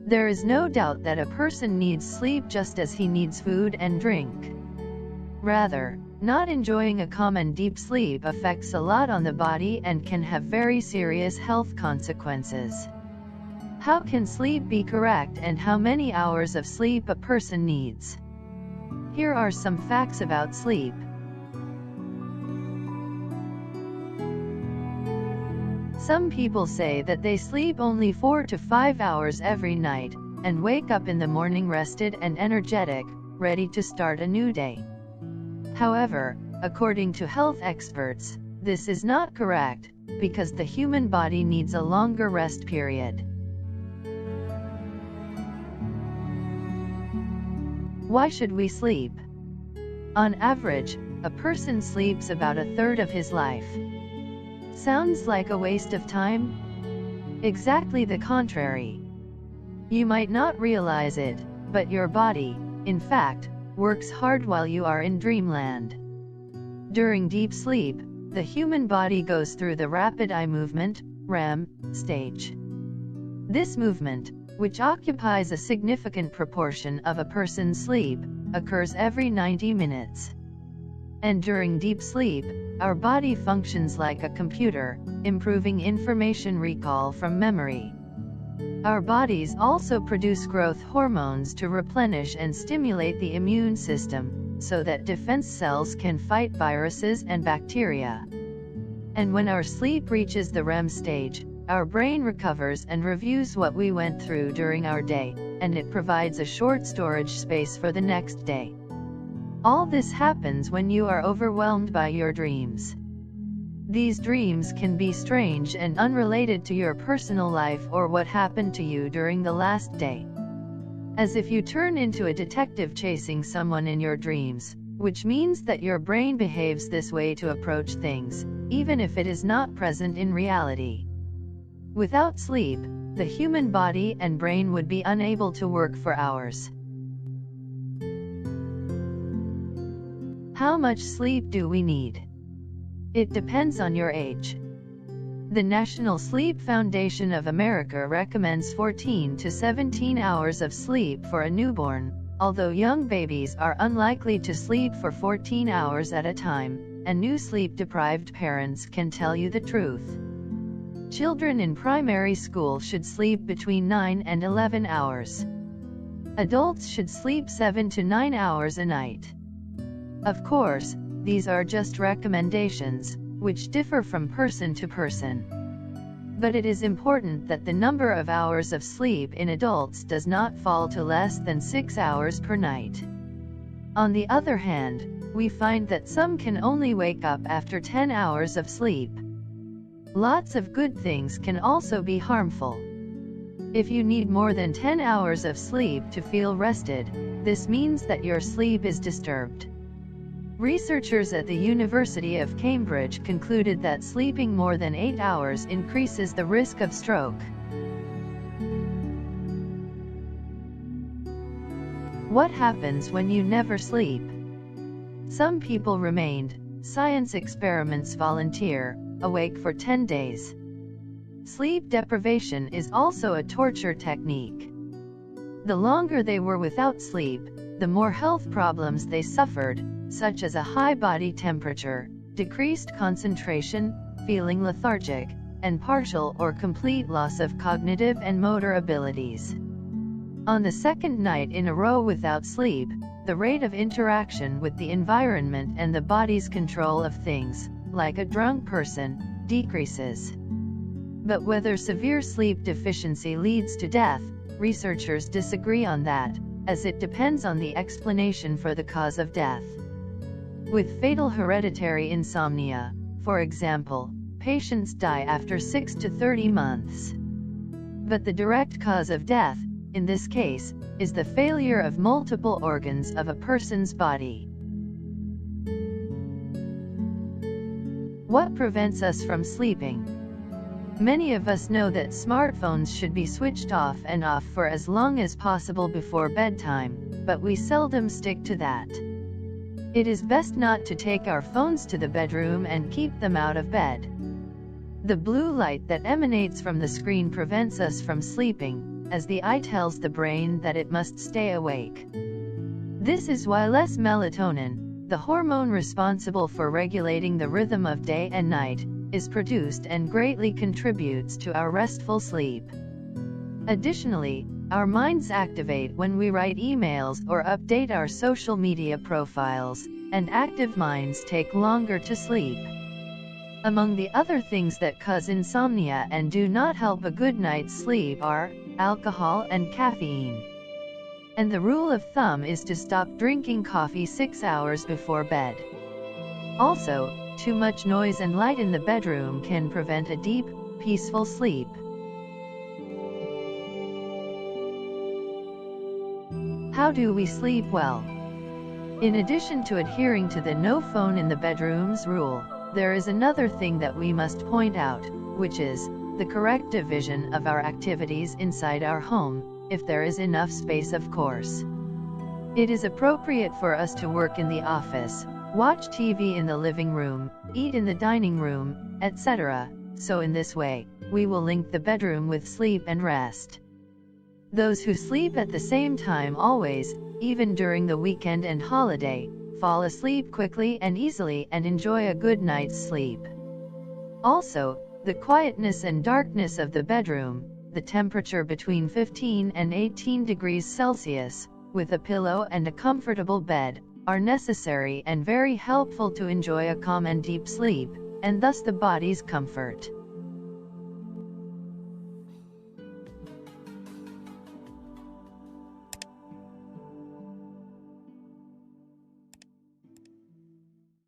There is no doubt that a person needs sleep just as he needs food and drink. Rather, not enjoying a calm and deep sleep affects a lot on the body and can have very serious health consequences. How can sleep be correct and how many hours of sleep a person needs? Here are some facts about sleep. Some people say that they sleep only 4 to 5 hours every night, and wake up in the morning rested and energetic, ready to start a new day. However, according to health experts, this is not correct, because the human body needs a longer rest period. Why should we sleep? On average, a person sleeps about a third of his life. Sounds like a waste of time? Exactly the contrary. You might not realize it, but your body, in fact, works hard while you are in dreamland. During deep sleep, the human body goes through the rapid eye movement, REM, stage. This movement, which occupies a significant proportion of a person's sleep, occurs every 90 minutes. And during deep sleep, our body functions like a computer, improving information recall from memory. Our bodies also produce growth hormones to replenish and stimulate the immune system, so that defense cells can fight viruses and bacteria. And when our sleep reaches the REM stage, our brain recovers and reviews what we went through during our day, and it provides a short storage space for the next day. All this happens when you are overwhelmed by your dreams. These dreams can be strange and unrelated to your personal life or what happened to you during the last day. As if you turn into a detective chasing someone in your dreams, which means that your brain behaves this way to approach things, even if it is not present in reality. Without sleep, the human body and brain would be unable to work for hours. How much sleep do we need? It depends on your age. The National Sleep Foundation of America recommends 14 to 17 hours of sleep for a newborn, although young babies are unlikely to sleep for 14 hours at a time, and new sleep-deprived parents can tell you the truth. Children in primary school should sleep between 9 and 11 hours. Adults should sleep 7 to 9 hours a night. Of course, these are just recommendations, which differ from person to person. But it is important that the number of hours of sleep in adults does not fall to less than 6 hours per night. On the other hand, we find that some can only wake up after 10 hours of sleep. Lots of good things can also be harmful. If you need more than 10 hours of sleep to feel rested, this means that your sleep is disturbed. Researchers at the University of Cambridge concluded that sleeping more than 8 hours increases the risk of stroke. What happens when you never sleep? Some people remained, science experiments volunteer, awake for 10 days. Sleep deprivation is also a torture technique. The longer they were without sleep, the more health problems they suffered, such as a high body temperature, decreased concentration, feeling lethargic, and partial or complete loss of cognitive and motor abilities. On the second night in a row without sleep, the rate of interaction with the environment and the body's control of things, like a drunk person, decreases. But whether severe sleep deficiency leads to death, researchers disagree on that, as it depends on the explanation for the cause of death. With fatal hereditary insomnia, for example, patients die after 6 to 30 months. But the direct cause of death, in this case, is the failure of multiple organs of a person's body. What prevents us from sleeping? Many of us know that smartphones should be switched off and off for as long as possible before bedtime, but we seldom stick to that. It is best not to take our phones to the bedroom and keep them out of bed. The blue light that emanates from the screen prevents us from sleeping, as the eye tells the brain that it must stay awake. This is why less melatonin, the hormone responsible for regulating the rhythm of day and night, is produced and greatly contributes to our restful sleep. Additionally, our minds activate when we write emails or update our social media profiles, and active minds take longer to sleep. Among the other things that cause insomnia and do not help a good night's sleep are alcohol and caffeine. And the rule of thumb is to stop drinking coffee 6 hours before bed. Also, too much noise and light in the bedroom can prevent a deep, peaceful sleep. How do we sleep well? In addition to adhering to the no phone in the bedrooms rule, there is another thing that we must point out, which is the correct division of our activities inside our home, if there is enough space, of course. It is appropriate for us to work in the office, watch TV in the living room, eat in the dining room, etc. So in this way, we will link the bedroom with sleep and rest. Those who sleep at the same time always, even during the weekend and holiday, fall asleep quickly and easily and enjoy a good night's sleep. Also, the quietness and darkness of the bedroom, the temperature between 15 and 18 degrees Celsius, with a pillow and a comfortable bed, are necessary and very helpful to enjoy a calm and deep sleep, and thus the body's comfort.